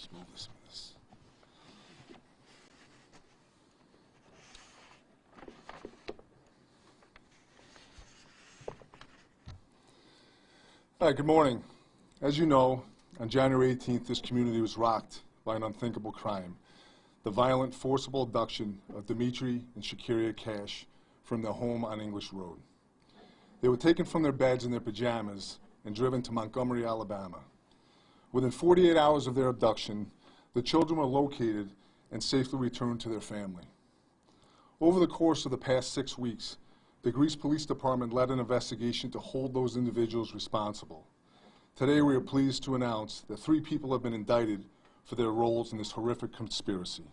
Just move this with this. All right, good morning. As you know, on January 18th, this community was rocked by an unthinkable crime, the violent, forcible abduction of Dimitri and Shekeria Cash from their home on English Road. They were taken from their beds in their pajamas and driven to Montgomery, Alabama. Within 48 hours of their abduction, the children were located and safely returned to their family. Over the course of the past 6 weeks, the Greece Police Department led an investigation to hold those individuals responsible. Today, we are pleased to announce that 3 people have been indicted for their roles in this horrific conspiracy.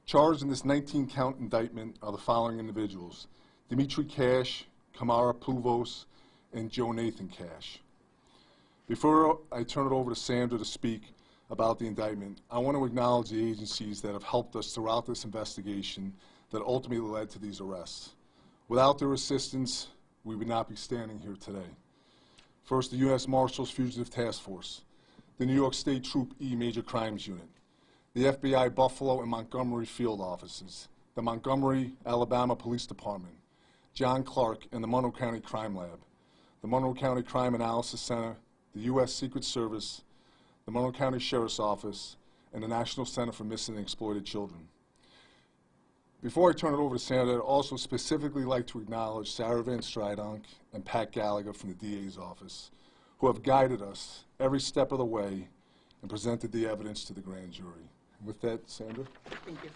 Charged in this 19-count indictment are the following individuals: Dimitri Cash, Shekeria Cash, and Joe Nathan Cash. Before I turn it over to Sandra to speak about the indictment, I want to acknowledge the agencies that have helped us throughout this investigation that ultimately led to these arrests. Without their assistance, we would not be standing here today. First, the U.S. Marshals Fugitive Task Force, the New York State Troop E Major Crimes Unit, the FBI Buffalo and Montgomery field offices, the Montgomery, Alabama Police Department, John Clark and the Monroe County Crime Lab, the Monroe County Crime Analysis Center, the U.S. Secret Service, the Monroe County Sheriff's Office, and the National Center for Missing and Exploited Children. Before I turn it over to Sandra, I'd also specifically like to acknowledge Sarah Van Stridonk and Pat Gallagher from the DA's office, who have guided us every step of the way and presented the evidence to the grand jury. And with that, Sandra. Thank you.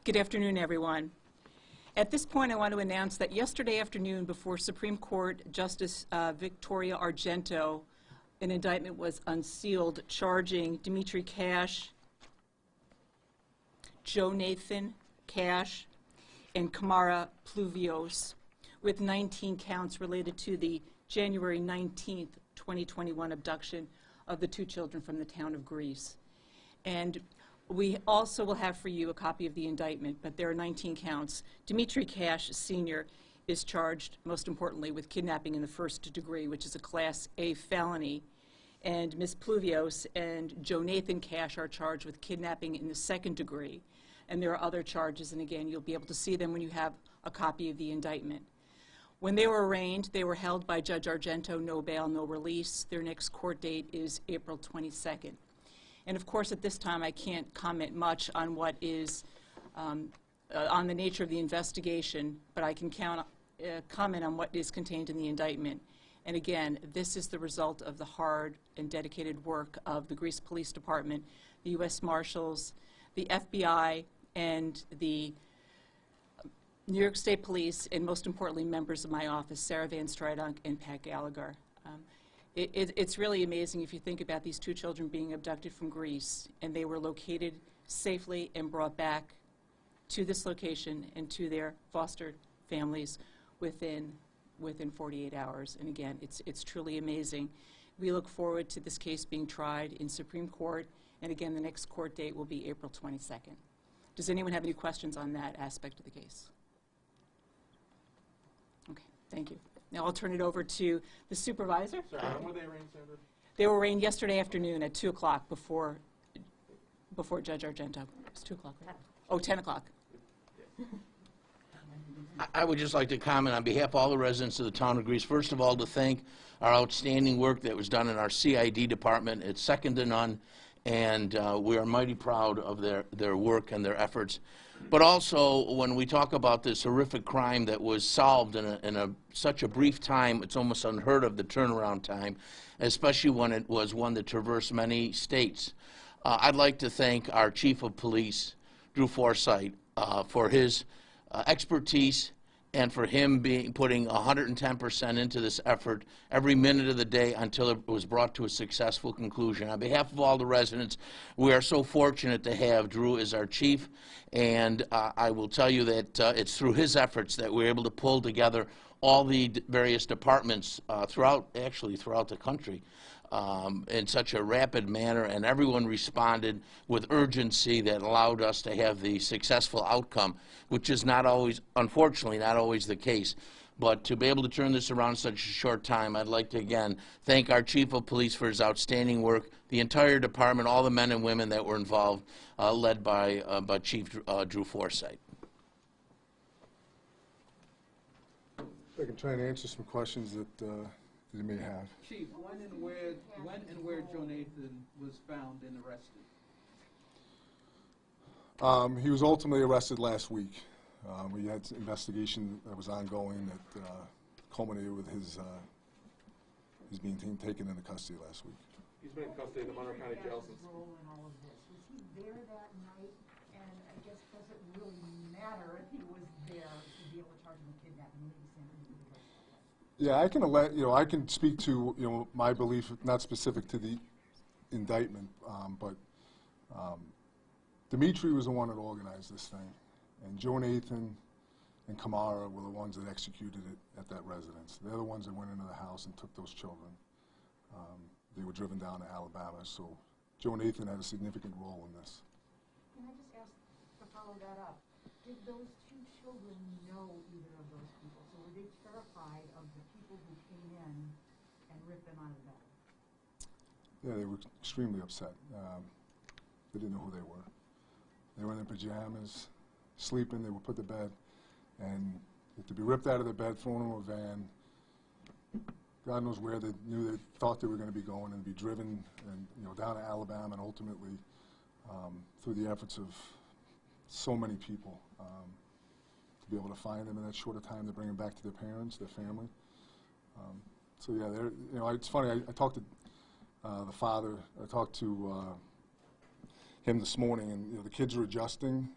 Good afternoon, everyone. At this point, I want to announce that yesterday afternoon, before Supreme Court Justice Victoria Argento, an indictment was unsealed charging Dimitri Cash, Joe Nathan Cash, and Shekeria Cash with 19 counts related to the January 19th, 2021 abduction of the 2 children from the town of Greece. And we also will have for you a copy of the indictment, but there are 19 counts. Dimitri Cash, Sr., is charged, most importantly, with kidnapping in the 1st degree, which is a Class A felony. And Ms. Pluvios and Joe Nathan Cash are charged with kidnapping in the 2nd degree. And there are other charges, and again, you'll be able to see them when you have a copy of the indictment. When they were arraigned, they were held by Judge Argento, no bail, no release. Their next court date is April 22nd. And of course, at this time, I can't comment much on what is on the nature of the investigation, but I can comment on what is contained in the indictment. And again, this is the result of the hard and dedicated work of the Greece Police Department, the U.S. Marshals, the FBI, and the New York State Police, and most importantly, members of my office, Sarah Van Stridonk and Pat Gallagher. It's really amazing if you think about these 2 children being abducted from Greece, and they were located safely and brought back to this location and to their foster families within 48 hours. And again, it's truly amazing. We look forward to this case being tried in Supreme Court, and again, the next court date will be April 22nd. Does anyone have any questions on that aspect of the case? Okay, thank you. Now I'll turn it over to the supervisor. Sorry, when were they arraigned, Sandra? They were arraigned yesterday afternoon at 2 o'clock before Judge Argento. It's 2 o'clock, right? Oh, 10 o'clock. I would just like to comment on behalf of all the residents of the town of Greece, first of all, to thank our outstanding work that was done in our CID department. It's second to none, and we are mighty proud of their work and their efforts. But also, when we talk about this horrific crime that was solved in such a brief time, it's almost unheard of, the turnaround time, especially when it was one that traversed many states. I'd like to thank our Chief of Police, Drew Forsythe, for his expertise and for him putting 110% into this effort every minute of the day until it was brought to a successful conclusion. On behalf of all the residents, we are so fortunate to have Drew as our chief, and I will tell you that it's through his efforts that we're able to pull together all the various departments throughout the country in such a rapid manner, and everyone responded with urgency that allowed us to have the successful outcome, which is not always, unfortunately, not always the case. But to be able to turn this around in such a short time, I'd like to again thank our Chief of Police for his outstanding work, the entire department, all the men and women that were involved, led by Chief Drew Forsythe. I can try and answer some questions that you may have. Chief, when and where Joe Nathan was found and arrested? He was ultimately arrested last week. We had an investigation that was ongoing that culminated with his being taken into custody last week. He's been in custody of the Montgomery County Jail since. Role in all of this. Was he there that night? And I guess does it really matter if he was there to be able to charge him with kidnapping? Maybe Sam can do the rest of that. Yeah, I can speak to my belief, not specific to the indictment, but Dimitri was the one that organized this thing, and Joe Nathan and Kamara were the ones that executed it at that residence. They're the ones that went into the house and took those children. They were driven down to Alabama, so Joe Nathan had a significant role in this. Can I just ask to follow that up? Did those two children know either of those people? So were they terrified of the people who came in and ripped them out of bed? Yeah, they were extremely upset. They didn't know who they were. They were in their pajamas, sleeping. They were put to bed, and to be ripped out of their bed, thrown in a van. God knows where. They thought they were going to be going, and be driven, and down to Alabama, and ultimately, through the efforts of so many people, to be able to find them in that short of time, to bring them back to their parents, their family. So yeah, it's funny. I talked to the father. I talked to him this morning, and the kids are adjusting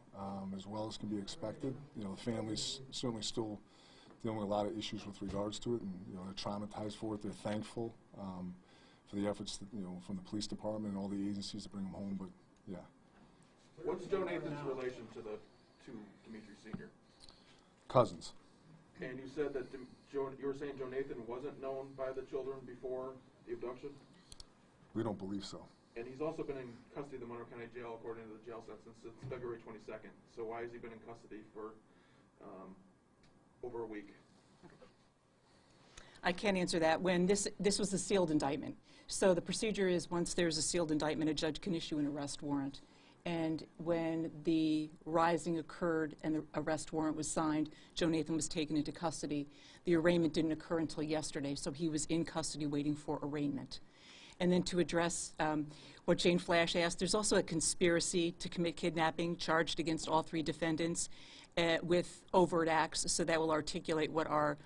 as well as can be expected. The family's certainly still dealing with a lot of issues with regards to it, and they're traumatized for it. They're thankful for the efforts that, from the police department and all the agencies to bring them home. But yeah. What's Joe Nathan's relation to Dimitri Sr.? Cousins. And you said that you were saying Joe Nathan wasn't known by the children before the abduction? We don't believe so. And he's also been in custody of the Montgomery County Jail, according to the jail sentence, since February 22nd. So why has he been in custody for over a week? I can't answer that. When this was a sealed indictment. So the procedure is once there's a sealed indictment, a judge can issue an arrest warrant. And when the rising occurred and the arrest warrant was signed, Joe Nathan was taken into custody. The arraignment didn't occur until yesterday, so he was in custody waiting for arraignment. And then to address what Jane Flash asked, there's also a conspiracy to commit kidnapping charged against all three defendants with overt acts, so that will articulate what our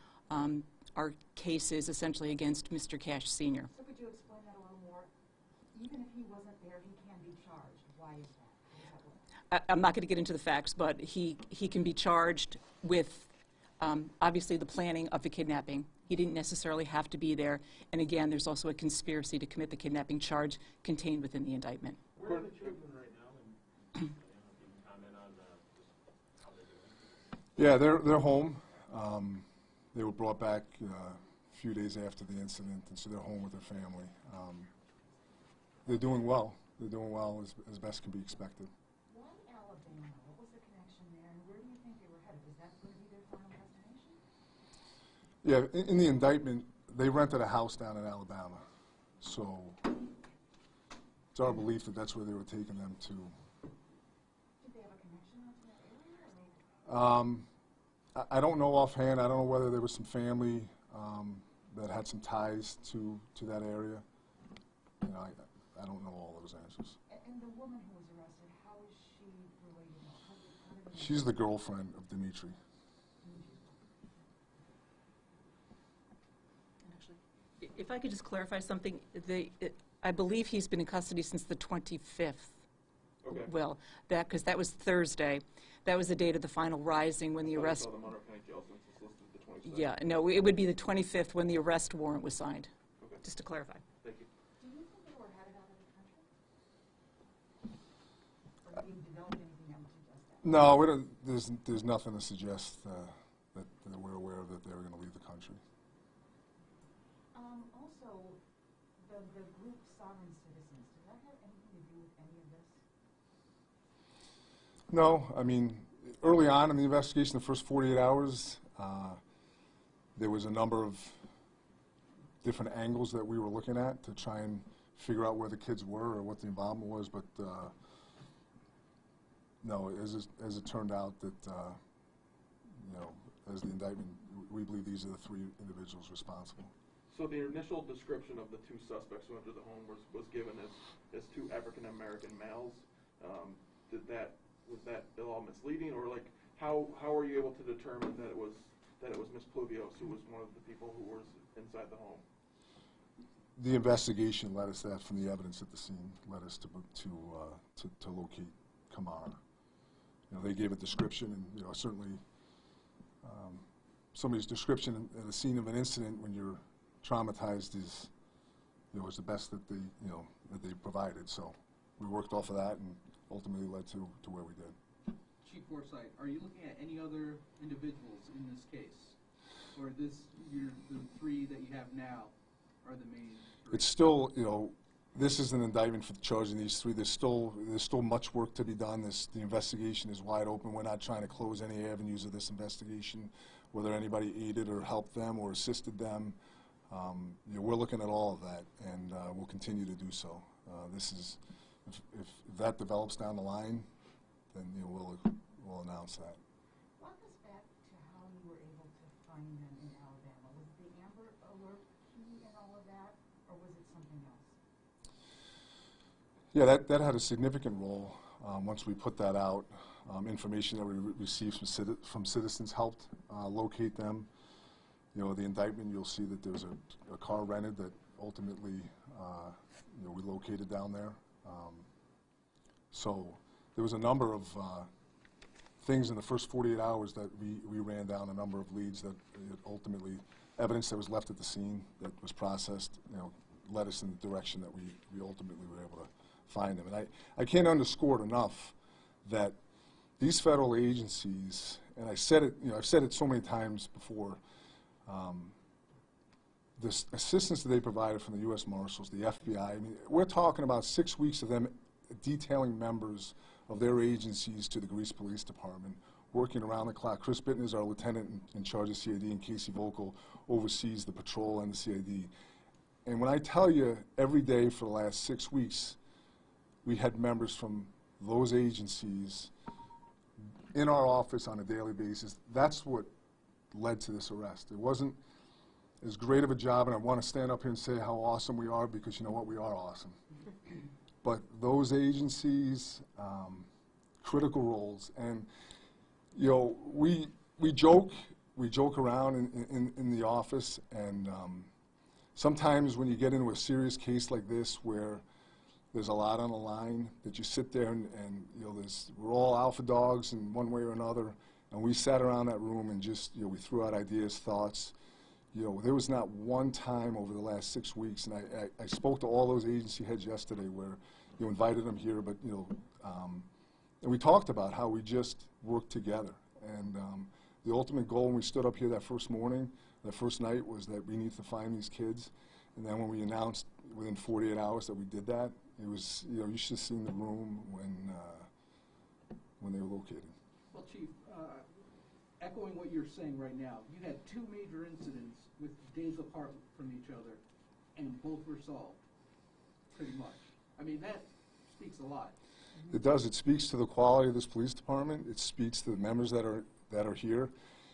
case is essentially against Mr. Cash Sr. So could you explain that a little more? Even if he wasn't there, he can be charged. Why is that? I'm not going to get into the facts, but he can be charged with obviously the planning of the kidnapping. He didn't necessarily have to be there. And again, there's also a conspiracy to commit the kidnapping charge contained within the indictment. Where are the children right now? And if you can comment on how they're doing? Yeah, they're home. They were brought back a few days after the incident, and so they're home with their family. They're doing well. They're doing well as best can be expected. Why Alabama? What was the connection there, and where do you think they were headed? Is that going to be their final destination? Yeah, in the indictment, they rented a house down in Alabama. So it's our belief that that's where they were taking them to. Did they have a connection out to that area? I don't know offhand. I don't know whether there was some family that had some ties to that area. I don't know all those answers. And the woman who was arrested, how is she related? How did She's the girlfriend of Dimitri. Actually, if I could just clarify something, I believe he's been in custody since the 25th. Okay. Well, because that was Thursday. That was the date of the final rising when the arrest. I saw the Montgomery County Jail since it's listed the 27th. Yeah, no, it would be the 25th when the arrest warrant was signed. Okay. Just to clarify. Thank you. Do you think they were headed out of the country? Or do you develop anything that would suggest that? No, we don't, there's nothing to suggest that we're aware of that they were going to leave the country. Also, the group Sovereign Citizens, does that have anything to do with any of this? No, I mean, early on in the investigation, the first 48 hours, There was a number of different angles that we were looking at to try and figure out where the kids were or what the involvement was, but no, as it turned out that, you know, as the indictment, we believe these are the 3 individuals responsible. So the initial description of the 2 suspects who entered the home was given as 2 African-American males. Was that at all misleading, or like how were you able to determine that it was Miss Pluvios who was one of the people who was inside the home? The investigation led us that from the evidence at the scene led us to locate Kamara. You know, they gave a description, and you know, certainly somebody's description at the scene of an incident when you're traumatized is, you know, is the best that they provided. So we worked off of that and ultimately led to where we did. Chief Forsythe, are you looking at any other individuals in this case, or the 3 that you have now are the main 3? It's still, you know, this is an indictment for charging these 3. There's still much work to be done. The investigation is wide open. We're not trying to close any avenues of this investigation, whether anybody aided or helped them or assisted them. You know, we're looking at all of that, and we'll continue to do so. This is, if that develops down the line, then you know, we'll announce that. Walk us back to how you were able to find them in Alabama. Was the Amber Alert key in all of that, or was it something else? Yeah, that had a significant role. Once we put that out, information that we received from citizens helped locate them. You know, the indictment, you'll see that there was a car rented that ultimately, you know, we located down there. So there was a number of things in the first 48 hours that we ran down a number of leads that ultimately, evidence that was left at the scene that was processed, you know, led us in the direction that we ultimately were able to find them. And I can't underscore it enough that these federal agencies, and I said it, you know, I've said it so many times before, the assistance that they provided from the U.S. Marshals, the FBI, I mean, we're talking about 6 weeks of them detailing members of their agencies to the Greece Police Department, working around the clock. Chris Bitton is our lieutenant in charge of CID, and Casey Vogel oversees the patrol and the CID. And when I tell you every day for the last 6 weeks, we had members from those agencies in our office on a daily basis, that's what led to this arrest. It wasn't as great of a job, and I want to stand up here and say how awesome we are, because you know what, we are awesome. But those agencies, critical roles, and you know, we joke around in the office, and sometimes when you get into a serious case like this, where there's a lot on the line, that you sit there and you know, we're all alpha dogs in one way or another, and we sat around that room and just, you know, we threw out ideas, thoughts. You know, there was not one time over the last 6 weeks, and I spoke to all those agency heads yesterday where, you know, invited them here, but, you know, and we talked about how we just worked together. And the ultimate goal when we stood up here that first morning, that first night, was that we need to find these kids. And then when we announced within 48 hours that we did that, it was, you know, you should have seen the room when they were located. Well, Chief, echoing what you're saying right now, you had 2 major incidents with days apart from each other, and both were solved, pretty much. I mean, that speaks a lot. It does. It speaks to the quality of this police department. It speaks to the members that are here.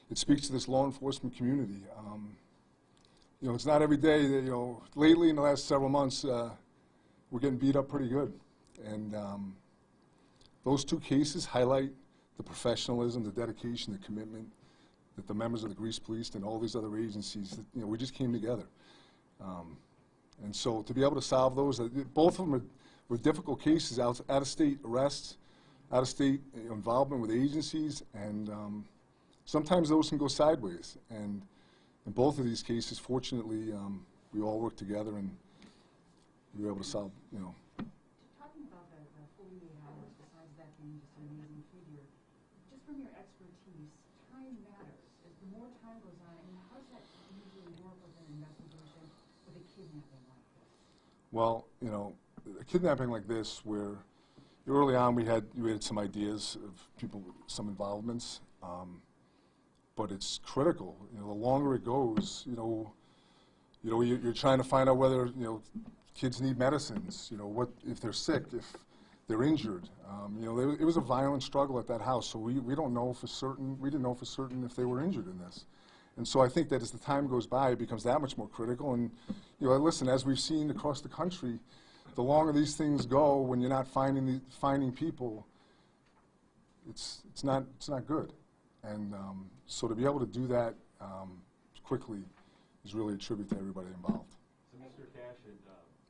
It speaks to this law enforcement community. You know, it's not every day that, you know, lately in the last several months, we're getting beat up pretty good. And those 2 cases highlight the professionalism, the dedication, the commitment that the members of the Greece Police and all these other agencies, that, you know, we just came together. And so to be able to solve those, both of them were difficult cases, out-of-state arrests, out-of-state involvement with agencies, and sometimes those can go sideways. And in both of these cases, fortunately, we all worked together and we were able to solve, you know. Talking about the 48 hours, besides that being just an amazing figure, just from your expertise, time matters. As the more time goes on, I mean, how does that usually work with an investigation with a kidnapping like this? Well, you know, a kidnapping like this, where early on we had some ideas of people, some involvements, but it's critical. You know, the longer it goes, you're trying to find out whether, kids need medicines, what, if they're sick, if they're injured. It was a violent struggle at that house, so we don't know for certain, we didn't know for certain if they were injured in this. And so I think that as the time goes by, it becomes that much more critical. And, listen, as we've seen across the country, the longer these things go, when you're not finding people, it's not good. And so to be able to do that quickly is really a tribute to everybody involved. So Mr. Cash had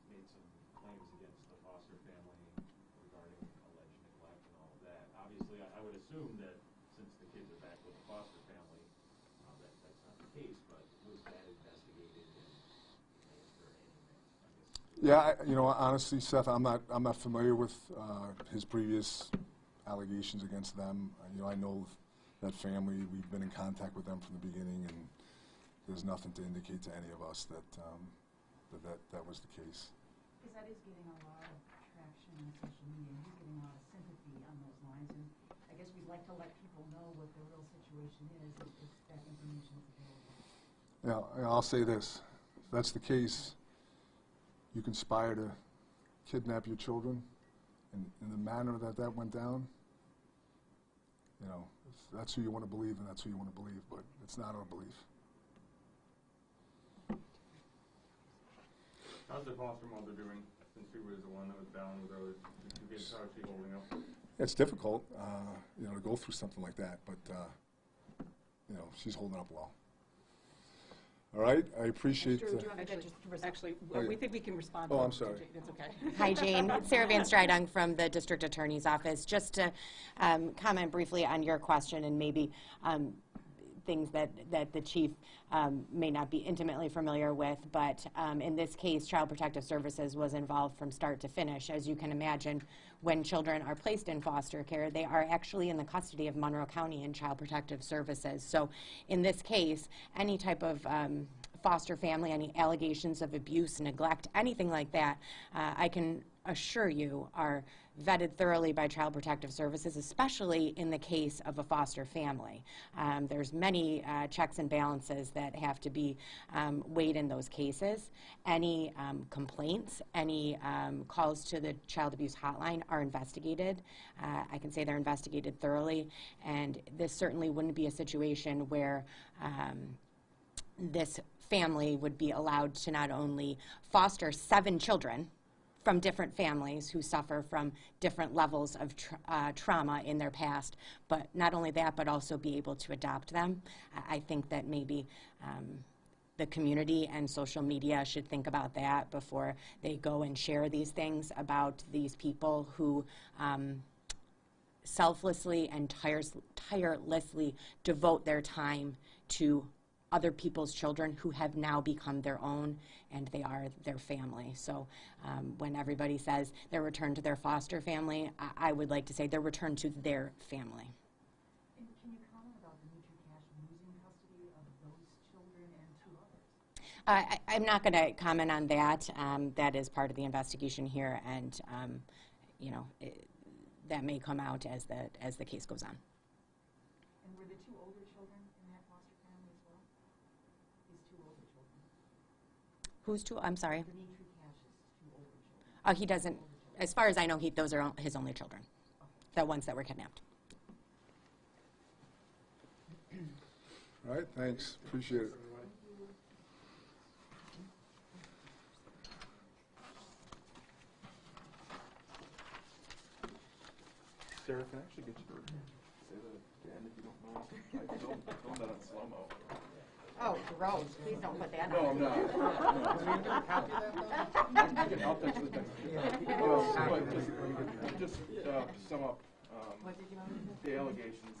made some claims against the foster family regarding alleged neglect and all of that. Obviously, I would assume that since the kids are back with the foster family, that's not the case, but was that investigated and is there anything, I guess? Yeah, honestly, Seth, I'm not familiar with his previous allegations against them. I know that family. We've been in contact with them from the beginning, and there's nothing to indicate to any of us that that was the case. Because that is getting a lot of traction on social media, and he's getting a lot of sympathy on those lines. And I guess we'd like to let people know what the real situation is if that information is available. Yeah, I'll say this. If that's the case, you conspire to kidnap your children in the manner that went down. If that's who you want to believe, and that's who you want to believe, but it's not our belief. How's the foster mother doing since she was the one that was down with those two kids? How is she holding up? It's difficult, to go through something like that, but, she's holding up well. All right, I appreciate Drew, do you want me to just actually, Oh, yeah. we think we can respond. Oh, to I'm sorry. It's okay. Hi, Jane. It's Sarah Van Strydung from the District Attorney's Office. Just to comment briefly on your question and maybe things that the chief may not be intimately familiar with, but in this case, Child Protective Services was involved from start to finish. As you can imagine, when children are placed in foster care, they are actually in the custody of Monroe County and Child Protective Services. So in this case, any type of foster family, any allegations of abuse, neglect, anything like that, I can assure you are vetted thoroughly by Child Protective Services, especially in the case of a foster family. There's many checks and balances that have to be weighed in those cases. Any complaints, any calls to the child abuse hotline are investigated. I can say they're investigated thoroughly, and this certainly wouldn't be a situation where this family would be allowed to not only foster 7 children from different families who suffer from different levels of trauma in their past, but not only that, but also be able to adopt them. I think that maybe the community and social media should think about that before they go and share these things about these people who selflessly and tirelessly devote their time to other people's children who have now become their own, and they are their family. So when everybody says they're returned to their foster family, I would like to say they're returned to their family. And can you comment about Dimitri Cash losing custody of those children and 2 others? I'm not going to comment on that. That is part of the investigation here, and that may come out as the case goes on. And were the 2 older children in that foster family as well? These 2 older children? Who's two? I'm sorry. Dimitri Cash's 2 older children. He doesn't. As far as I know, those are his only children, the ones that were kidnapped. All right, thanks. Appreciate it. Sarah, can I actually get you to say that again if you don't know? I filmed that on slow-mo. Oh, gross. Please don't put that No, on. I'm not. I'll text you the text. Just sum up the allegations